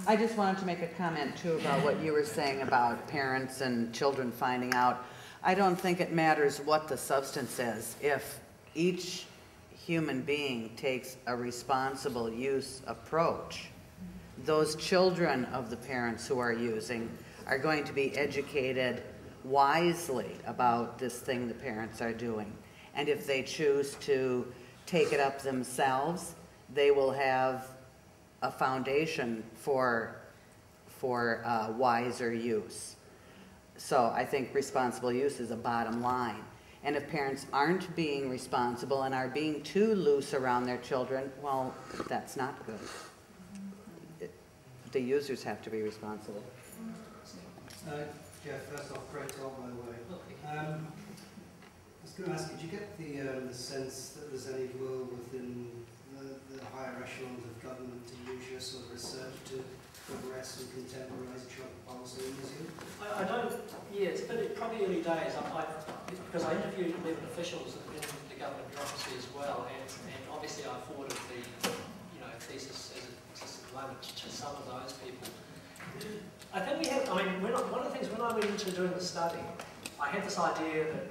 I just wanted to make a comment too about what you were saying about parents and children finding out. I don't think it matters what the substance is. If each human being takes a responsible use approach, those children of the parents who are using are going to be educated wisely about this thing the parents are doing. And if they choose to take it up themselves, they will have a foundation for wiser use. So I think responsible use is a bottom line. And if parents aren't being responsible and are being too loose around their children, well, that's not good. The users have to be responsible. Geoff, first off, great talk, by the way. I was going to ask you, did you get the sense that there's any will within the higher echelons of government to use your sort of research to progress and contemporarise drug policy in New Zealand? I don't, yeah, it's probably early days, because I interviewed 11 officials in the government bureaucracy as well, and obviously I forwarded the thesis as it exists at the moment to some of those people. I think we have, one of the things when I went into doing the study, I had this idea that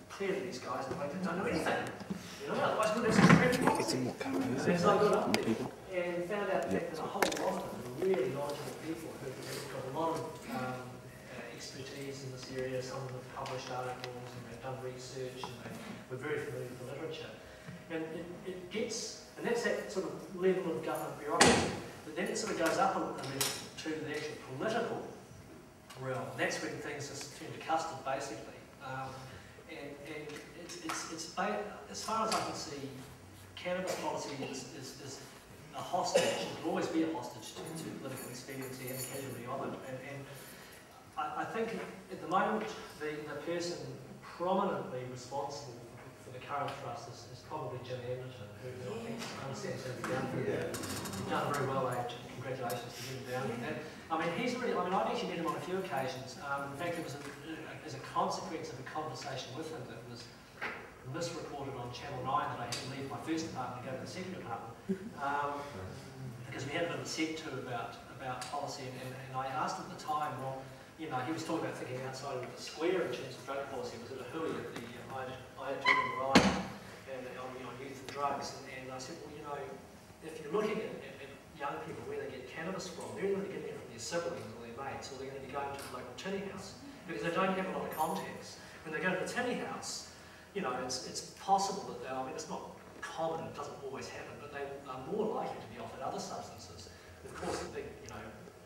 clearly these guys don't know anything. Otherwise we'd have some great policy. And so I got up there and found out that there's a whole lot of them, really knowledgeable people who've got a lot of expertise in this area. Some of them have published articles and they've done research and we're very familiar with the literature. And it gets, and that's that sort of level of government bureaucracy, but then it sort of goes up a level to the actual political realm. That's when things just turn to custard, basically. And it's as far as I can see, cannabis policy is a hostage. It will always be a hostage to political expediency and casualty of it. And I think at the moment, the person prominently responsible for the current thrust is probably Jim Anderton, who I think understands how to be done. You've done very well, congratulations to him down there. He's really, I've actually met him on a few occasions. In fact, it was as a consequence of a conversation with him that was misreported on Channel 9 that I had to leave my first department and go to the second department. Because we had a bit of a set to about policy, and I asked him at the time, well, he was talking about thinking outside of the square in terms of drug policy. It was at a hui at the Ayatollah Ryan and on youth and drugs, and I said, well, if you're looking at young people where they get cannabis from, they're either getting it from their siblings or their mates, or they're going to be going to the local tinny house because they don't have a lot of contacts. When they go to the tinny house, it's possible that it's not common, it doesn't always happen, but they are more likely to be offered other substances. And of course, the big,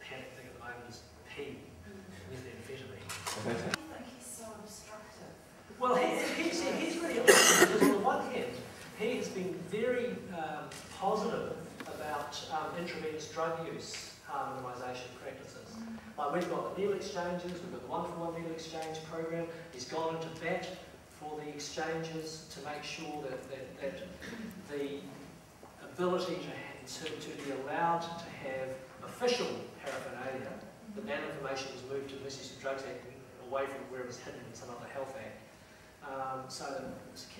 panic thing at the moment is P, methamphetamine. I think he's so obstructive. Well, he's really obstructive because on the one hand, he has been very positive about intravenous drug use harmonisation practices. We've got the needle exchanges, we've got the one-for-one needle exchange program. He's gone into bat for the exchanges to make sure that the ability to be allowed to have official paraphernalia, that information was moved to the Misuse of Drugs Act away from where it was hidden in some other health act. So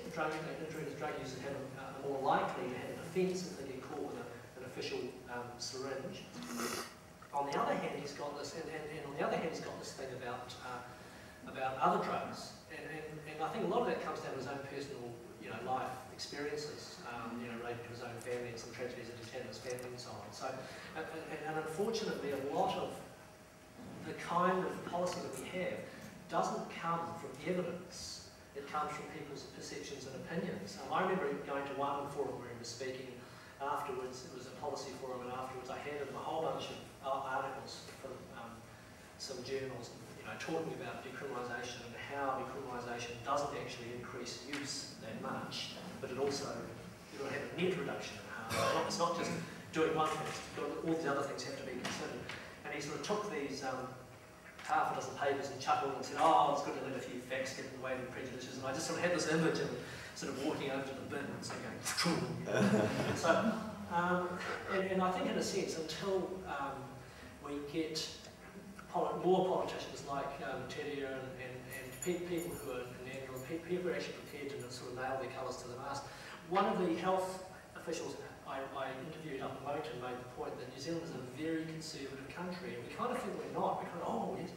intravenous drug users are more likely to have an offence if they get caught with an official syringe. On the other hand, he's got this, and on the other hand, he's got this thing about other drugs, and I think a lot of that comes down to his own personal, life experiences, related to his own family and some tragedies that he's had in his family and so on. So, and unfortunately, a lot of the kind of policy that we have doesn't come from evidence. It comes from people's perceptions and opinions. I remember going to one forum where he was speaking. Afterwards, it was a policy forum, and afterwards I handed him a whole bunch of articles from some journals, talking about decriminalisation and how decriminalisation doesn't actually increase use that much, but it also, have a net reduction in harm. It's not just doing one thing, all these other things have to be considered. And he sort of took these half a dozen papers and chuckled and said, oh, it's good to let a few facts get in the way of the prejudices. And I just sort of had this image of sort of walking over to the bin and sort of going, so, and I think in a sense, until we get more politicians like Teria and people who are people who are actually prepared to sort of nail their colours to the mast. One of the health officials I interviewed up in Wellington made the point that New Zealand is a very conservative country, and we kind of think we're not. We kind of, oh, yes,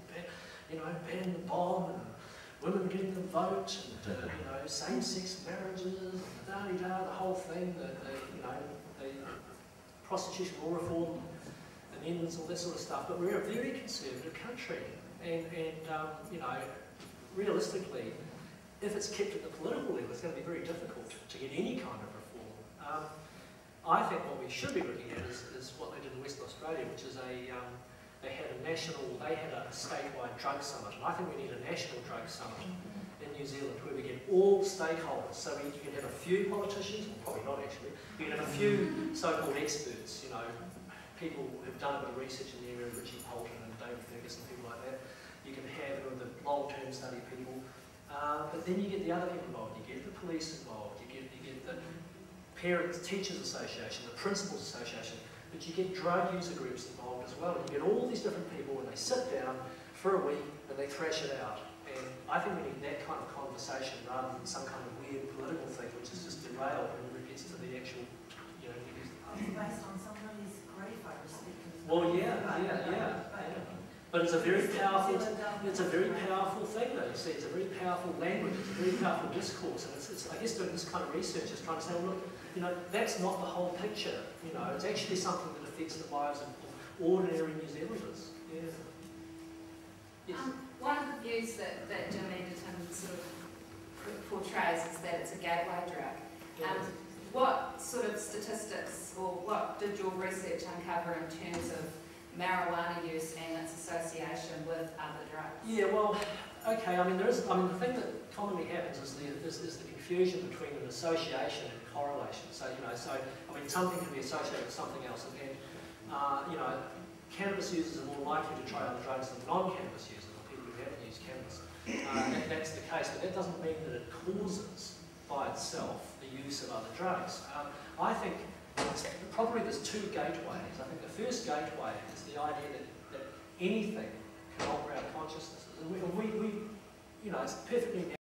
ban the bomb, and women getting the vote, and same-sex marriages, and da-da-da, the whole thing, the prostitution law reform, amendments, all that sort of stuff. But we're a very conservative country, and realistically, if it's kept at the political level, it's going to be very difficult to get any kind of reform. I think what we should be looking at is what they did in Western Australia, which is they had a statewide drug summit, and I think we need a national drug summit in New Zealand where we get all stakeholders. So you can have a few politicians, well, probably not actually, you can have a few so-called experts, people who've done a bit of research in the area, Richie Poulton and David Ferguson, people like that. You can have the long-term study people, but then you get the other people involved. You get the police involved. You get the Parents Teachers Association, the Principals Association, but you get drug user groups involved as well. And you get all these different people, and they sit down for a week and they thrash it out. And I think we need that kind of conversation rather than some kind of weird political thing which is just derailed whenever it gets to the actual, Based on somebody's grief, I respect. Well, yeah. But it's a very powerful thing, though. You see, it's a very powerful language, it's a very powerful discourse, and it's I guess doing this kind of research is trying to say, well, look, that's not the whole picture. It's actually something that affects the lives of ordinary New Zealanders. Yeah. Yes. One of the views that Dunedin sort of portrays is that it's a gateway drug. Yeah. What sort of statistics, or what did your research uncover in terms of marijuana use and its association with other drugs? Yeah, well, okay. The thing that commonly happens is the confusion between an association and correlation. So, something can be associated with something else, and cannabis users are more likely to try other drugs than non-cannabis users, or people who haven't used cannabis. That's the case, but that doesn't mean that it causes by itself the use of other drugs. I think probably there's two gateways. I think the first gateway is the idea that anything can alter our consciousnesses, and we it's perfectly